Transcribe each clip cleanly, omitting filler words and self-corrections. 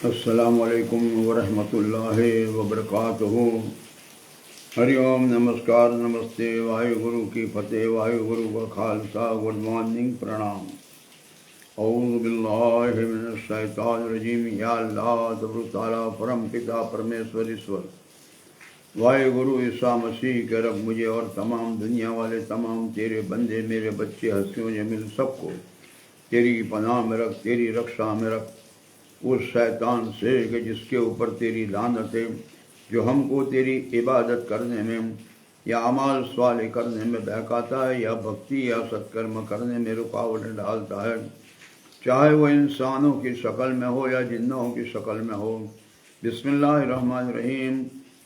السلام علیکم ورحمۃ اللہ وبرکاتہ۔ ہری اوم، نمسکار، نمستے، واحے گرو کی فتح، واحے گرو کا خالصہ، گڈ مارننگ، پرنام۔ اعوذ باللہ من الشیطان الرجیم۔ یا اللہ تبارک تعالیٰ پرم پتا پرمیشور ایشور، واحے گرو عیسیٰ مسیح کے رب، مجھے اور تمام دنیا والے تمام تیرے بندے، میرے بچے، ہستیوں جمیل سب کو تیری پناہ میں رکھ، تیری رکشا میں رکھ، اس شیطان سے کہ جس کے اوپر تیری لعنت ہے، جو ہم کو تیری عبادت کرنے میں یا اعمال صالح کرنے میں بہکاتا ہے، یا بھکتی یا ستکرم کرنے میں رکاوٹیں ڈالتا ہے، چاہے وہ انسانوں کی شکل میں ہو یا جنوں کی شکل میں ہو۔ بسم اللہ الرحمن الرحیم۔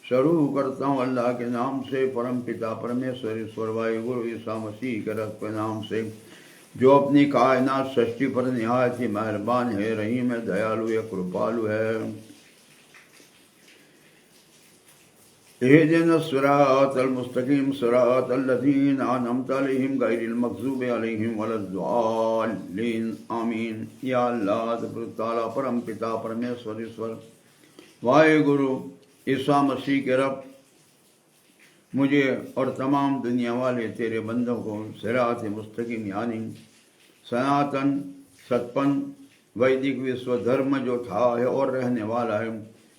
شروع کرتا ہوں اللہ کے نام سے، پرم پتا پرمیشور ایشور واحے گرو عیسیٰ مسیح کے رب کے نام سے، جو اپنی کائنات سرشٹی پر نہایت ہی مہربان ہے، رحیم ہے، دیالو ہے، کرپالو ہے۔ اہدنا الصراط المستقیم صراط الذین انعمت علیہم غیر المغضوب علیہم ولا الضالین، آمین۔ یا اللہ تبارک تعالیٰ پرم پتا پرمیشور ایشور، واحے گرو عیسیٰ مسیح کے رب، مجھے اور تمام دنیا والے تیرے بندوں کو صراط مستقیم یعنی سناتن ستپن ویدک وشو دھرم جو تھا ہے اور رہنے والا ہے،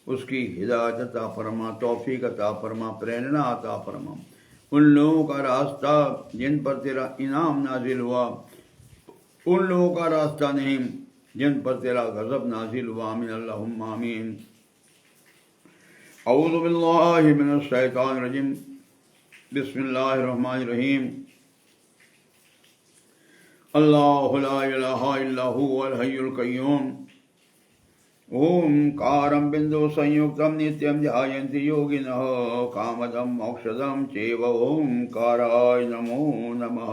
اس کی ہدایت عطا فرما، توفیق عطا فرما، پریرنا عطا فرما۔ ان لوگوں کا راستہ جن پر تیرا انعام نازل ہوا، ان لوگوں کا راستہ نہیں جن پر تیرا غضب نازل ہوا، آمین اللہم آمین۔ اعوذ باللہ من الشیطان الرجیم، بسم اللہ الرحمن الرحیم۔ اللہ لا الہ الا هو الحی القیوم، اومکارم بندو سنیکتم نتیم دھیانتی یوگینہ کامدم موکشدم چیو، اومکارائے نمو نمہ۔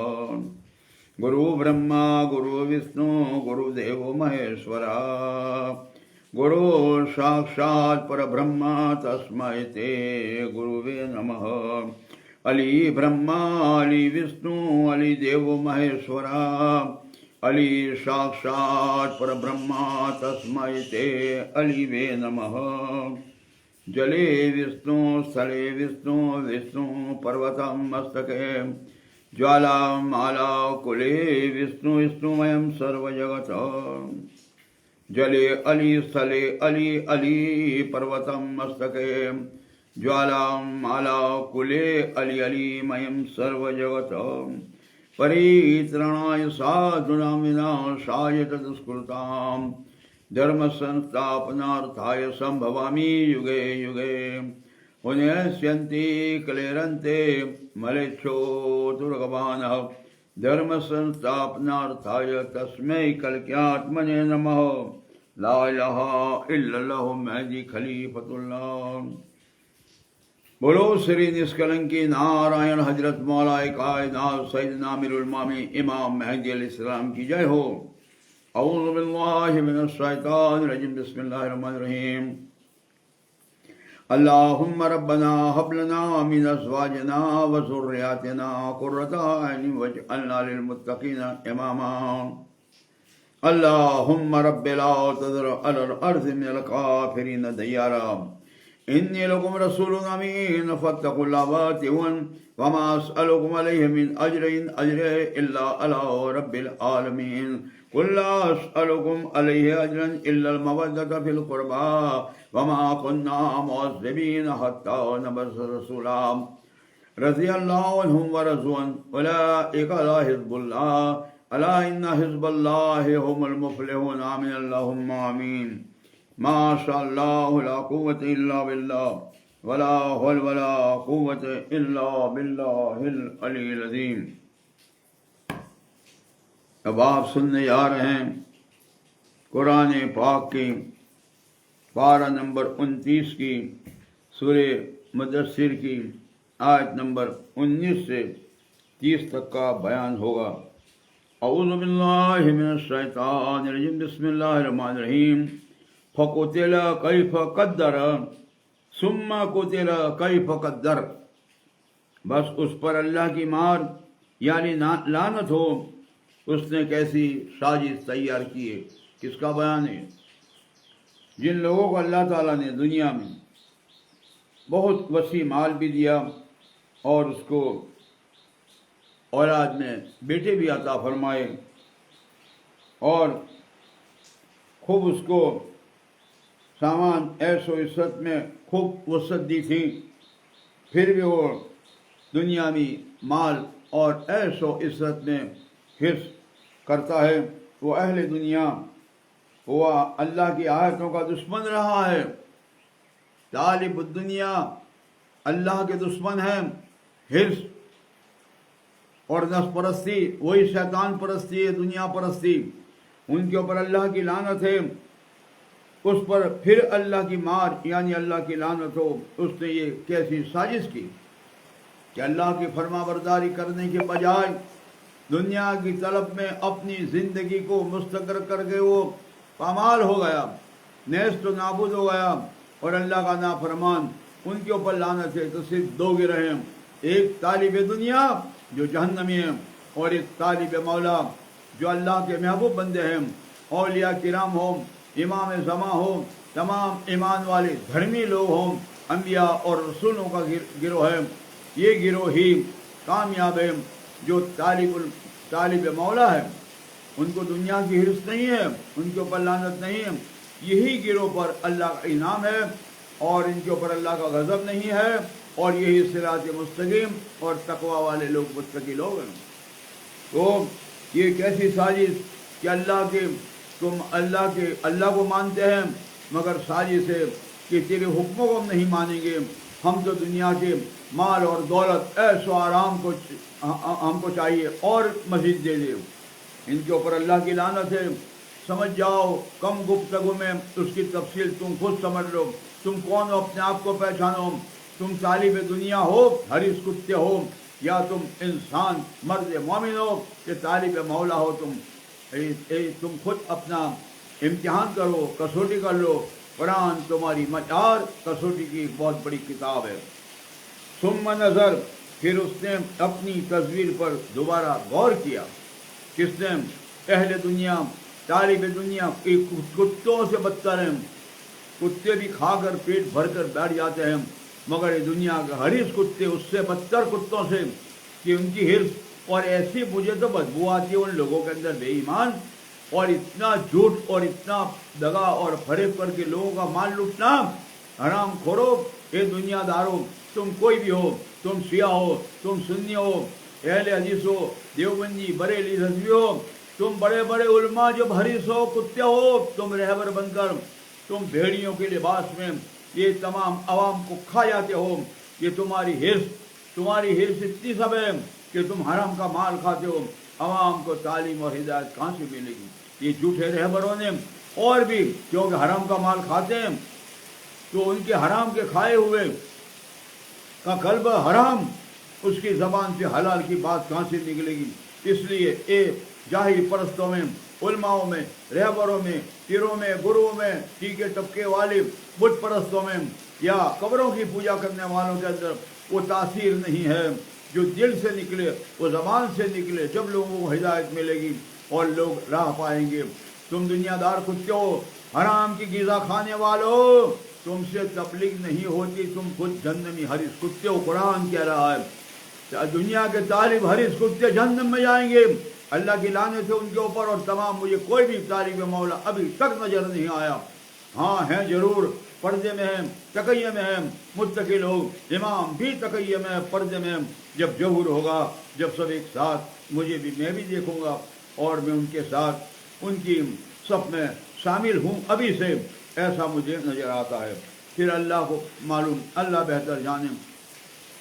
گرو برہما گرو وشنو گرو دیو مہیشورا، گرو ساکشات پربرہم تسمائے تے گروے نمہ۔ علی برہما علی وشنو علی دیو مہیشورا، علی ساکشات پربرہم تسمائے تے علی وے نمہ۔ جلے وشنو ستھلے وشنو وشنو پروتم مستکے، جوالا مالا کلے وشنو وشنومیم سرو جگت۔ جلے علی ستھلے علی علی پروتم مستکے، جوالا مالا کلے علی علی میم سرو جگت۔ پریترنائے سادھونام وناشائے تدسکرتام، دھرم سنستھاپنارتھائے سمبھوامی یوگے یوگے۔ انیسینتی کلیرنتے ملیچھو درگمانہ، دھرم سنستھاپنارتھائے تسمے کلکیاتمنے نمہ۔ لا الہ الا اللہ مہدی خلیفۃ اللہ۔ بولو سری نسکلنکی نارائن حضرت مولا کائنات سیدنا امیر المومنین امام مہدی علیہ السلام کی جے ہو۔ اعوذ باللہ من الشیطان الرجیم، بسم اللہ الرحمن الرحیم۔ اللہم ربنا ہب لنا من ازواجنا وذریاتنا قرۃ اعین واجعلنا للمتقین اماما۔ اللہم رب لا تذر علی الارض من الکافرین دیارا، انی لکم رسول امین فاتقوا اللہ واتقون، وما اسألکم علیہ من اجر ان اجری الا علی رب العالمین۔ قل لا اسألکم علیہ اجرا الا المودۃ فی القربى، وما كنا معذبین حتی نبعث رسولا۔ رضی اللہ عنہم ورضوا عنہ، اولئک علی حزب اللہ، الا ان حزب اللہ هم المفلحون، آمین اللہم آمین۔ ما شاء اللہ لا قوة الا باللہ، ولا حول ولا قوة الا باللہ العلی العظیم۔ اب آپ سننے جا رہے ہیں قرآن پاک کی پارہ نمبر 29 کی، سورہ مدثر کی آیت نمبر 19 سے 30 تک کا بیان ہوگا۔ اعوذ باللہ من الشیطان الرجیم، بسم اللہ الرحمن الرحیم۔ فَقُتِلَ كَيْفَ قَدَّرَ ثُمَّ قُتِلَ كَيْفَ قَدَّرَ، بس اس پر اللہ کی مار یعنی لعنت ہو، اس نے کیسی سازش تیار کی ہے۔ کس کا بیان ہے؟ جن لوگوں کو اللہ تعالیٰ نے دنیا میں بہت وسیع مال بھی دیا اور اس کو اولاد میں بیٹے بھی عطا فرمائے اور خوب اس کو سامان عیش و عزت میں خوب وسعت دی تھی، پھر بھی وہ دنیاوی مال اور عیش و عزت میں حرص کرتا ہے، وہ اہل دنیا، وہ اللہ کی آیتوں کا دشمن رہا ہے۔ طالب الدنیا اللہ کے دشمن ہیں۔ حرص اور نفس پرستی وہی شیطان پرستی ہے، دنیا پرستی، ان کے اوپر اللہ کی لعنت ہے، اس پر پھر اللہ کی مار یعنی اللہ کی لعنت ہو۔ اس نے یہ کیسی سازش کی کہ اللہ کی فرما برداری کرنے کے بجائے دنیا کی طلب میں اپنی زندگی کو مستقر کر کے وہ پامال ہو گیا، نیست و نابود ہو گیا، اور اللہ کا نافرمان، ان کے اوپر لعنت ہے۔ تو صرف دو گروہ ہیں، ایک طالب دنیا جو جہنمی ہے، اور ایک طالب مولا جو اللہ کے محبوب بندے ہیں، اولیاء کرام ہوں، امام زمان ہوں، تمام ایمان والے دھرمی لوگ ہوں، انبیاء اور رسولوں کا گروہ ہے۔ یہ گروہ ہی کامیاب ہے جو طالب مولا ہے، ان کو دنیا کی حرص نہیں ہے، ان کے اوپر لعنت نہیں ہے، یہی گروہ پر اللہ کا انعام ہے اور ان کے اوپر اللہ کا غضب نہیں ہے، اور یہی صراط مستقیم اور تقوی والے لوگ متقی لوگ ہیں۔ تو یہ کیسی سازش کہ تم اللہ کو مانتے ہیں مگر سازش ہے کہ تیرے حکموں کو ہم نہیں مانیں گے، ہم تو دنیا کے مال اور دولت عیش و آرام کو ہم کو چاہیے اور مزید دے دے۔ ان کے اوپر اللہ کی لعنت ہے۔ سمجھ جاؤ، کم گفتگو میں اس کی تفصیل تم خود سمجھ لو، تم کون ہو اپنے آپ کو پہچانو، تم طالب دنیا ہو، حریص کتے ہو، یا تم انسان مرد مومن ہو کہ طالب مولا ہو۔ تم خود اپنا امتحان کرو، کسوٹی کر لو۔ قرآن تمہاری معیار کسوٹی کی بہت بڑی کتاب ہے۔ ثم نظر، پھر اس نے اپنی تصویر پر دوبارہ غور کیا۔ کس نے؟ اہل دنیا، طالب دنیا کتوں سے بدتر ہیں۔ کتے بھی کھا کر پیٹ بھر کر بیٹھ جاتے ہیں، مگر یہ دنیا کے حریص کتے اس سے بدتر کتوں سے کہ ان کی حرص، اور ایسی مجھے تو بدبو آتی ہے ان لوگوں کے اندر، بے ایمان اور اتنا جھوٹ اور اتنا دغا اور فریب کر کے لوگوں کا مال لوٹنا۔ حرام خورو، اے دنیا دارو، تم کوئی بھی ہو، تم شیعہ ہو، تم سنی ہو، اہل حدیث ہو، دیوبندی، بریلی، رضوی ہو، تم بڑے بڑے علماء جو حریص ہو، کتے ہو، تم رہبر بن کر تم بھیڑیوں کے لباس میں یہ تمام عوام کو کھا جاتے ہو۔ یہ تمہاری حرص اتنی سب ہے کہ تم حرام کا مال کھاتے ہو۔ عوام کو تعلیم اور ہدایت کہاں سے ملے گی؟ یہ جھوٹے رہبروں نے اور بھی کیونکہ حرام کا مال کھاتے ہیں تو ان کے حرام کے کھائے ہوئے کا قلب حرام، اس کی زبان سے حلال کی بات کہاں سے نکلے گی؟ اس لیے اے جاہل پرستوں میں، علماؤں میں، رہبروں میں، پیروں میں، گروؤں میں، ٹیکے طبقے والے بت پرستوں میں یا قبروں کی پوجا کرنے والوں کے اندر وہ تاثیر نہیں ہے جو دل سے نکلے، وہ زبان سے نکلے۔ جب لوگوں کو ہدایت ملے گی اور لوگ راہ پائیں گے۔ تم دنیا دار کتے ہو، حرام کی غذا کھانے والو، تم سے تبلیغ نہیں ہوتی، تم خود جہنمی حریص کتے ہو۔ قرآن کہہ رہا ہے دنیا کے طالب حریص کتے جہنم میں جائیں گے، اللہ کی لعنت ہے ان کے اوپر۔ اور تمام مجھے کوئی بھی طالب مولا ابھی تک نظر نہیں آیا۔ ہاں ہیں ضرور، پردے میں ہیں، تقیے میں ہیں، متقی لوگ، امام بھی تقیے میں، پردے میں۔ جب ظہور ہوگا، جب سب ایک ساتھ میں بھی دیکھوں گا اور میں ان کے ساتھ ان کی صف میں شامل ہوں ابھی سے، ایسا مجھے نظر آتا ہے۔ پھر اللہ کو معلوم، اللہ بہتر جانے۔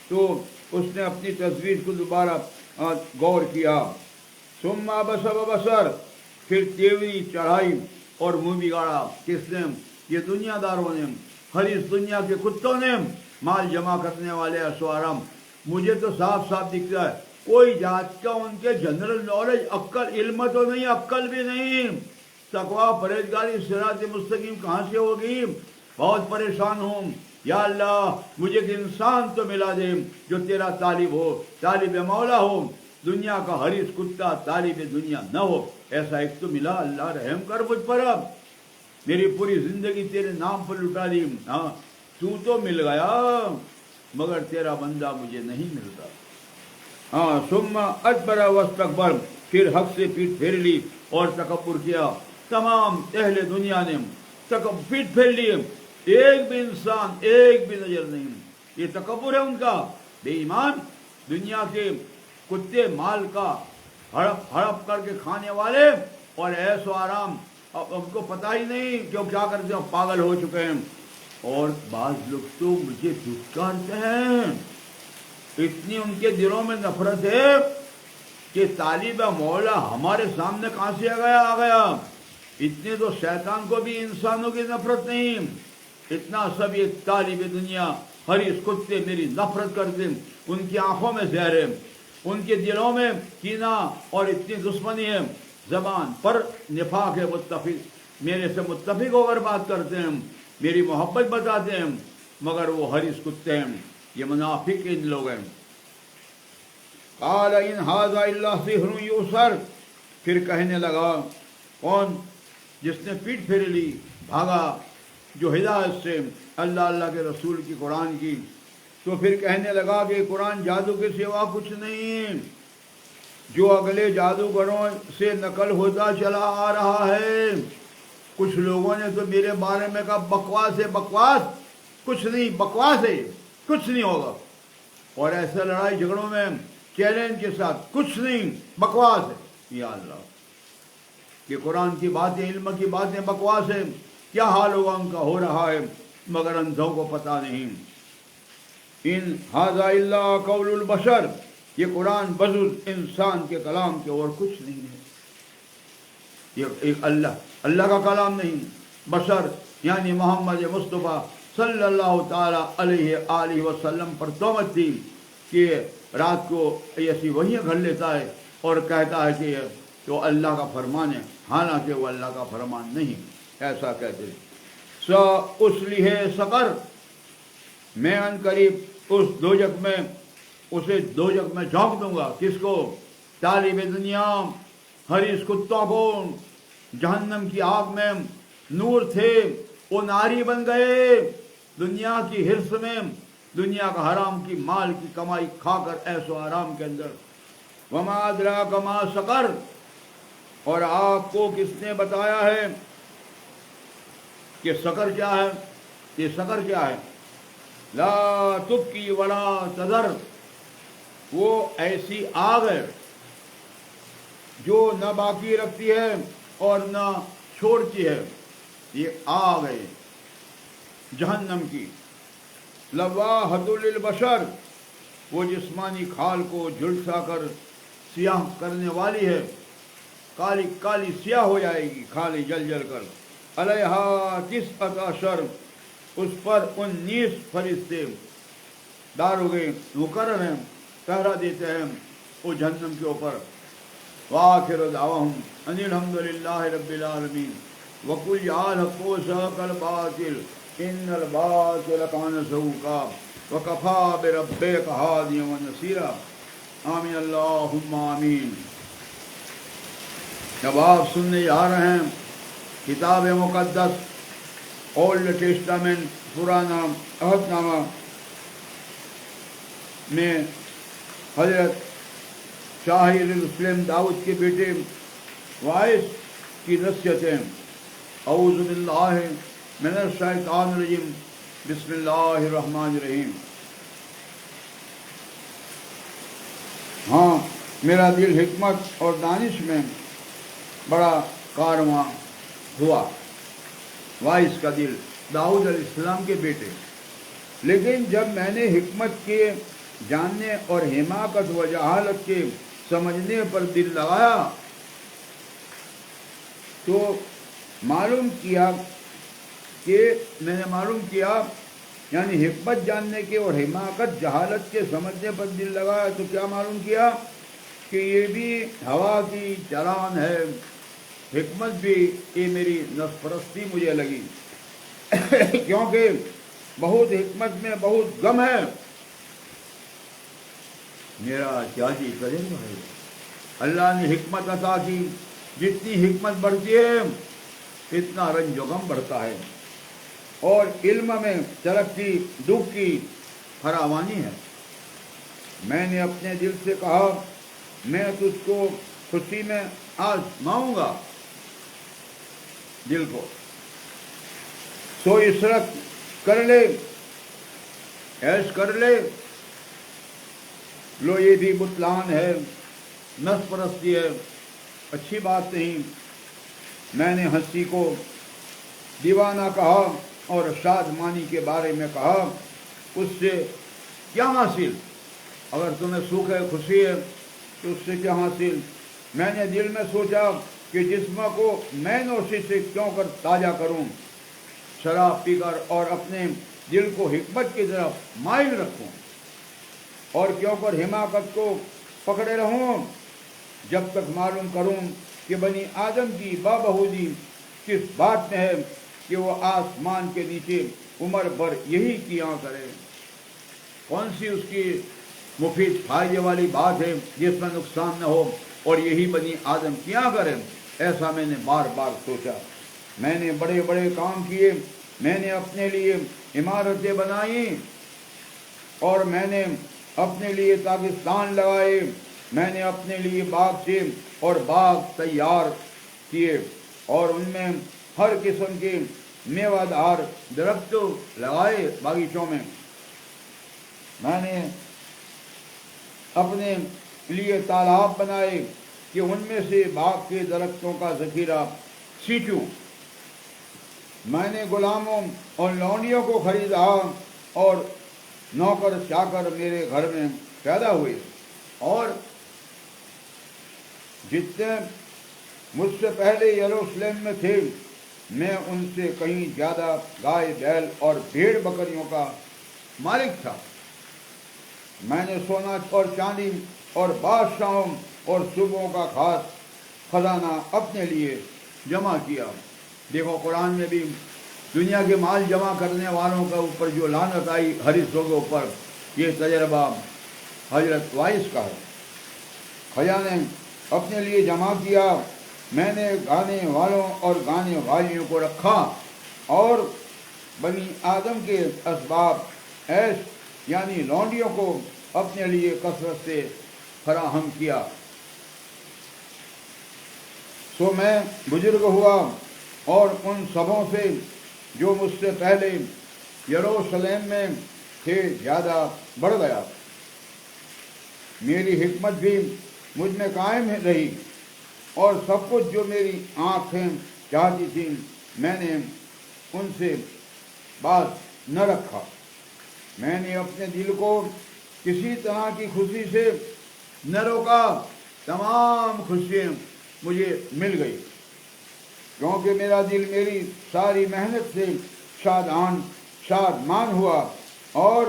تو اس نے اپنی تصویر کو دوبارہ غور کیا۔ ثم عبس وبصر، پھر تیوری چڑھائی اور منہ بگاڑا۔ کس نے؟ یہ دنیا داروں نے، حریص دنیا کے کتوں نے، مال جمع کرنے والے اسوارم۔ مجھے تو صاف صاف دکھ رہا ہے کوئی ذات کا ان کے جنرل نالج، عقل، علم تو نہیں، عقل بھی نہیں، تقویٰ پرہیزگاری صراط مستقیم کہاں سے ہوگی؟ بہت پریشان ہوں، یا اللہ مجھے ایک انسان تو ملا دے جو تیرا طالب ہو، طالب مولا ہو، دنیا کا حریص کتا طالب دنیا نہ ہو، ایسا ایک تو ملا، اللہ رحم کر مجھ پر۔ اب میری پوری زندگی تیرے نام پر لٹا دی. ہاں تو مل گیا مگر تیرا بندہ مجھے نہیں ملتا. ہاں ثم ادبر واستکبر، پھر حق سے پیٹ پھیر لی اور تکبر کیا. تمام اہل دنیا نے پیٹ پھیر لی، ایک بھی انسان ایک بھی نظر نہیں. یہ تکبر ہے ان کا. بے ایمان دنیا کے کتے مال کا ہڑپ ہڑپ کر کے کھانے والے اور ایس و آرام، ان کو پتہ ہی نہیں کہ وہ کیا کرتے ہیں، پاگل ہو چکے ہیں. اور بعض لوگ تو مجھے دھتکارتے ہیں، اتنی ان کے دلوں میں نفرت ہے کہ طالب مولا ہمارے سامنے کہاں سے آ گیا. اتنے تو شیطان کو بھی انسانوں کی نفرت نہیں، اتنا سب یہ طالب دنیا حریص کتے میری نفرت کرتے. ان کی آنکھوں میں زہر ہے، ان کے دلوں میں کینہ اور اتنی دشمنی ہے، زبان پر نفاق ہے. متفق میرے سے متفق ہو کر بات کرتے ہیں، میری محبت بتاتے ہیں، مگر وہ حریص کتے ہیں. یہ منافق ان لوگ ہیں. قال ان ھذا الا سحر یؤثر، پھر کہنے لگا کون؟ جس نے پیٹ پھیر لی، بھاگا جو ہدایت سے اللہ کے رسول کی، قرآن کی. تو پھر کہنے لگا کہ قرآن جادو کے سوا کچھ نہیں، جو اگلے جادوگروں سے نقل ہوتا چلا آ رہا ہے. کچھ لوگوں نے تو میرے بارے میں کہا بکواس ہے، بکواس، کچھ نہیں، بکواس ہے، کچھ نہیں ہوگا. اور ایسے لڑائی جھگڑوں میں چیلنج کے ساتھ کچھ نہیں، بکواس ہے. یا اللہ، کہ قرآن کی باتیں، علم کی باتیں بکواس ہے. کیا حال ہوگا ان کا، ہو رہا ہے مگر اندھوں کو پتہ نہیں. ان ھذا الا قول البشر، یہ قرآن بجز انسان کے کلام کے اور کچھ نہیں ہے. یہ ایک اللہ کا کلام نہیں، بشر یعنی محمد مصطفیٰ صلی اللہ تعالی علیہ آلہ وسلم پر تہمت تھی کہ رات کو ایسی وحیاں گھڑ لیتا ہے اور کہتا ہے کہ تو اللہ کا فرمان ہے، حالانکہ وہ اللہ کا فرمان نہیں. ایسا کہتے ہیں. سأصلہ سقر، میں ان قریب اس دوزخ میں، اسے دوزخ میں جھونک دوں گا. کس کو؟ طالب دنیا حریص کتوں کو. جہنم کی آگ میں نور تھے، وہ ناری بن گئے دنیا کی حرص میں، دنیا کا حرام کی مال کی کمائی کھا کر ایس و آرام کے اندر. وما ادراک ما سقر، اور آپ کو کس نے بتایا ہے کہ سقر کیا ہے؟ یہ سقر کیا ہے؟ لا تبقی ولا تذر، وہ ایسی آگ ہے جو نہ باقی رکھتی ہے اور نہ چھوڑتی ہے. یہ آگ ہے جہنم کی. لواحۃ للبشر، وہ جسمانی کھال کو جھلسا کر سیاہ کرنے والی ہے. کالی کالی سیاہ ہو جائے گی کھالی جل جل کر. علیہا تسعۃ عشر، اس پر 19 فرشتے داروغے مقرر ہیں، پہرا دیتے ہیں وہ جہنم کے اوپر. وآخر دعواہم ان الحمد للہ رب العالمین. وقل جعل حق وزهق الباطل ان الباطل کان زہوقا وکفا بربک ہادیا ونصیرا. آمین اللہم آمین. جب آپ سننے جا رہے ہیں کتاب مقدس اولڈ ٹیسٹامنٹ، پرانا عہد نامہ میں حضرت شاہ مسلم داؤد کے بیٹے وائس کی نصیحتیں. اعوذ باللہ من الشیطان الرجیم، بسم اللہ الرحمن الرحیم. ہاں میرا دل حکمت اور دانش میں بڑا کارواں ہوا. وائس کا دل، داؤد علیہ السلام کے بیٹے. لیکن جب میں نے حکمت کے جاننے اور حماقت و جہالت کے سمجھنے پر دل لگایا تو معلوم کیا یعنی حکمت جاننے کے اور حماقت جہالت کے سمجھنے پر دل لگایا تو کیا معلوم کیا کہ یہ بھی ہوا کی چلان ہے. حکمت بھی یہ میری نفس پرستی مجھے لگی کیونکہ بہت حکمت میں بہت غم ہے. میرا کیا جی کرے بھائی، اللہ نے حکمت عطا کی. جتنی حکمت بڑھتی ہے اتنا رنج و غم بڑھتا ہے، اور علم میں ترقی دکھ کی فراوانی ہے۔ میں نے اپنے دل سے کہا میں تجھ کو خوشی میں آزماؤں گا دل کو، سو عشرت کر لے، عیش کر لے۔ لو یہ بھی بطلان ہے، نفس پرستی ہے، اچھی بات نہیں۔ میں نے ہنسی کو دیوانہ کہا اور شادمانی کے بارے میں کہا اس سے کیا حاصل؟ اگر تمہیں سکھ ہے، خوشی ہے تو اس سے کیا حاصل؟ میں نے دل میں سوچا کہ جسم کو میں نوشی سے کیوں کر تازہ کروں، شراب پی کر، اور اپنے دل کو حکمت کی طرف مائل رکھوں، اور کیوں کر حماقت کو پکڑے رہوں جب تک معلوم کروں کہ بنی آدم کی بابہودی کس بات میں ہے کہ وہ آسمان کے نیچے عمر بھر یہی کیا کرے۔ کون سی اس کی مفید فائدے والی بات ہے جس میں نقصان نہ ہو، اور یہی بنی آدم کیا کرے؟ ایسا میں نے بار بار سوچا۔ میں نے بڑے بڑے کام کیے، میں نے اپنے لیے عمارتیں بنائیں، اور میں نے اپنے لیے داغستان لگائے، میں نے اپنے لیے باغچے اور باغ تیار کیے، اور ان میں ہر قسم کے میوہ دار درخت لگائے باغیچوں میں۔ میں نے اپنے لیے تالاب بنائے کہ ان میں سے باغ کے درختوں کا ذخیرہ سینچوں۔ میں نے غلاموں اور لونڈیوں کو خریدا، اور نوکر چاکر میرے گھر میں پیدا ہوئے، اور جتنے مجھ سے پہلے یروشلم میں تھے میں ان سے کہیں زیادہ گائے بیل اور بھیڑ بکریوں کا مالک تھا۔ میں نے سونا اور چاندی اور بادشاہوں اور صوبوں کا خاص خزانہ اپنے لیے جمع کیا۔ دیکھو قرآن میں بھی دنیا کے مال جمع کرنے والوں کے اوپر جو لعنت آئی حریصوں کے اوپر، یہ تجربہ حضرت وائس کا ہے۔ خزانے اپنے لیے جمع کیا، میں نے گانے والوں اور گانے والیوں کو رکھا، اور بنی آدم کے اسباب عیش یعنی لونڈیوں کو اپنے لیے کثرت سے فراہم کیا۔ سو میں بزرگ ہوا اور ان سبوں سے جو مجھ سے پہلے یروشلم میں تھے زیادہ بڑھ گیا۔ میری حکمت بھی مجھ میں قائم رہی، اور سب کچھ جو میری آنکھیں چاہتی تھیں میں نے ان سے باز نہ رکھا۔ میں نے اپنے دل کو کسی طرح کی خوشی سے نہ روکا، تمام خوشیاں مجھے مل گئی، کیونکہ میرا دل میری ساری محنت سے شادمان ہوا، اور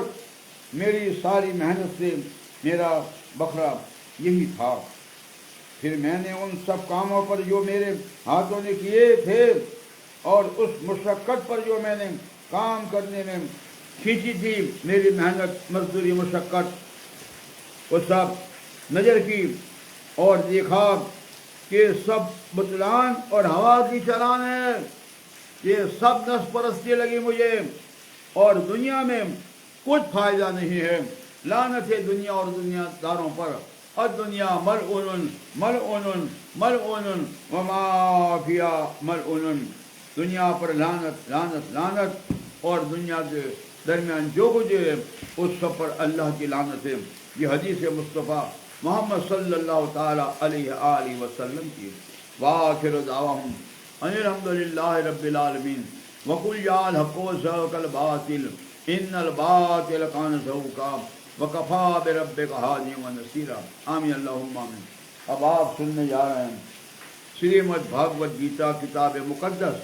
میری ساری محنت سے میرا بکھرا یہی تھا۔ پھر میں نے ان سب کاموں پر جو میرے ہاتھوں نے کیے تھے، اور اس مشقت پر جو میں نے کام کرنے میں کھینچی تھی، میری محنت مزدوری مشقت، وہ سب نظر کی، اور دیکھا کہ سب بطلان اور ہوا کی چلان ہے، یہ سب نفس پرستی لگی مجھے، اور دنیا میں کچھ فائدہ نہیں ہے۔ لعنت ہے دنیا اور دنیا داروں پر۔ الدنیا ملعون ملعون ملعون وما فیہا ملعون، دنیا پر لعنت لعنت لعنت، اور دنیا کے درمیان جو کچھ ہے اس سب پر اللہ کی لعنت ہے۔ یہ حدیث مصطفیٰ محمد صلی اللہ تعالیٰ علیہ وآلہ وسلم کی۔ وآخر دعواہم ان الحمدللہ رب العالمین، وقل جاء الحق وزهق الباطل ان الباطل کان زہوقا وکفا بربک ہادیا ونصیرا۔ آمین اللہم آمین۔ اب آپ سننے جا رہے ہیں شریمد بھاگوت گیتا کتاب مقدس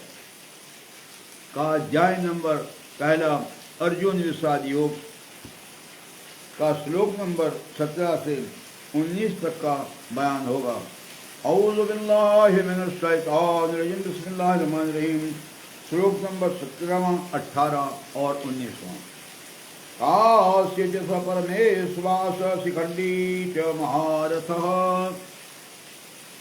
کا اجزائے نمبر پہلا ارجن وشاد یوگ کا سلوک نمبر 17 سے 19 تک کا بیان ہوگا۔ اعوذ باللہ من الشیطان الرجیم، بسم اللہ الرحمن الرحیم۔ سلوک نمبر 17، 18 اور 19۔ کاسیہ چ س پرمیشواس شکھنڈی چ مہارتھഃ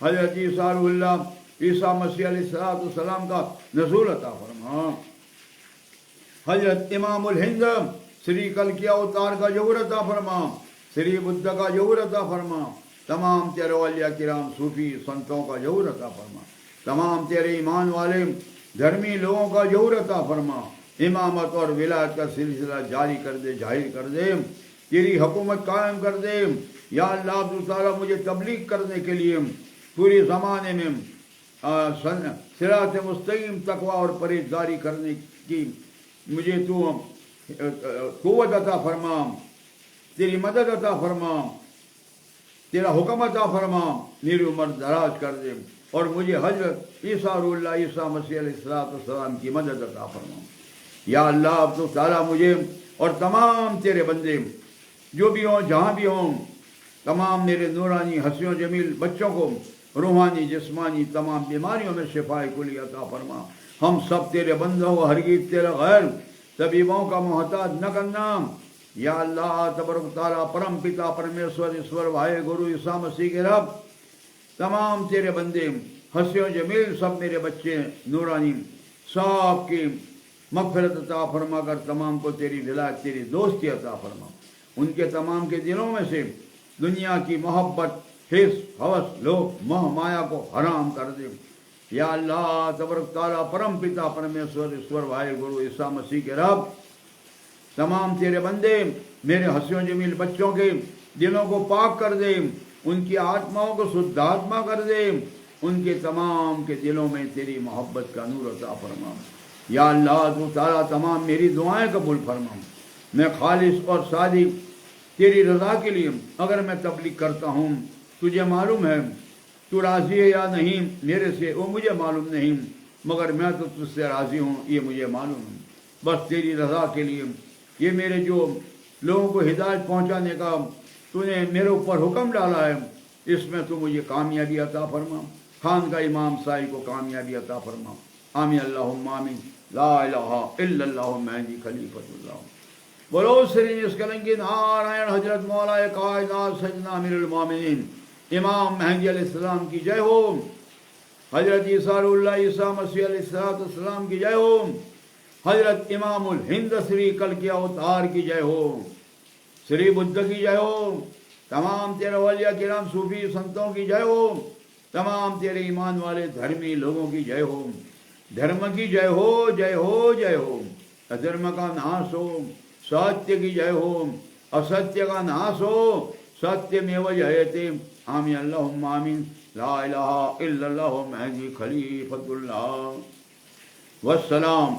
حضرت عیسیٰ روح اللہ عیسیٰ مسیح علیہ السلام کا نزول عطا فرما، حضرت امام الہند سری کلکی اوتار کا ظہور عطا فرما، سری بدھ کا ظہور عطا فرما، تمام تیرے اولیاء کرام صوفی سنتوں کا ظہور عطا فرما، تمام تیرے ایمان والے دھرمی لوگوں کا ظہور عطا فرما، امامت اور ولایت کا سلسلہ جاری کر دے، ظاہر کر دے، تیری حکومت قائم کر دے۔ یا اللہ تو تعالیٰ مجھے تبلیغ کرنے کے لیے پوری زمانے میں صراط مستقیم تقوی اور پرہیزگاری کرنے کی مجھے تو قوت عطا فرما، تیری مدد عطا فرما، تیرا حکم عطا فرما، میری عمر دراز کر دے اور مجھے حضرت عیسیٰ روح اللہ عیسیٰ مسیح علیہ السلام کی مدد عطا فرما۔ یا اللہ اب تو تعالیٰ مجھے اور تمام تیرے بندے جو بھی ہوں جہاں بھی ہوں، تمام میرے نورانی حسین و جمیل بچوں کو روحانی جسمانی تمام بیماریوں میں شفاء کلی عطا فرما۔ ہم سب تیرے بندوں کو ہرگز تیرے غیر طبیبوں کا محتاج نہ کرنا۔ یا اللہ تبارک تعالیٰ پرم پتا پرمیشور ایشور بھائی گرو عیسیٰ مسیح کے رب، تمام تیرے بندے حسین و جمیل سب میرے بچے نورانی سب کی مغفرت عطا فرما کر تمام کو تیری ولایت تیری دوستی عطا فرما۔ ان کے تمام کے دلوں میں سے دنیا کی محبت حرص ہوس لوگ موہ مایا کو حرام کر دے۔ یا اللہ تبارک تعالیٰ پرم پتا پرمیشور ایشور بھائی گرو عیسیٰ مسیح کے رب، تمام تیرے بندے میرے حسین و جمیل بچوں کے دلوں کو پاک کر دے، ان کی آتماؤں کو شدھ آتما کر دے، ان کے تمام کے دلوں میں تیری محبت کا نور عطا فرما۔ یا اللہ تو تعالیٰ تمام میری دعائیں قبول فرما۔ میں خالص اور صادق تیری رضا کے لیے اگر میں تبلیغ کرتا ہوں، تجھے معلوم ہے تو راضی ہے یا نہیں میرے سے، وہ مجھے معلوم نہیں، مگر میں تو تجھ سے راضی ہوں یہ مجھے معلوم ہے۔ بس تیری رضا کے لیے یہ میرے جو لوگوں کو ہدایت پہنچانے کا تو نے میرے اوپر حکم ڈالا ہے، اس میں تو مجھے کامیابی عطا فرما، خان کا امام سائی کو کامیابی عطا فرما۔ آمین اللہم آمین، لا الہ الا اللہ مہدی خلیفۃ اللہ۔ بولو سری اسکلنگی نارائن حضرت مولا کائنات سیدنا امیر المومنین امام مہدی علیہ السلام کی جے ہو، حضرت عیسیٰ روح اللہ عیسیٰ مسیح علیہ السلام کی جے ہو، حضرت امام الہند سری کلکی اوتار کی جے ہو، سری بدھ کی جے ہو، تمام تیرے اولیاء کرام صوفی سنتوں کی جے ہو، تمام تیرے ایمان والے دھرمی لوگوں کی جے ہو، دھرم کی جے ہو، جے ہو جے ہو، ادھرم کا ناش ہو، ستیہ کی جے ہو، استیہ کا ناش ہو، ستیہ میو جیتے۔ آمین اللہم آمین، لا الہ الا اللہ مہدی خلیفۃ اللہ۔ والسلام۔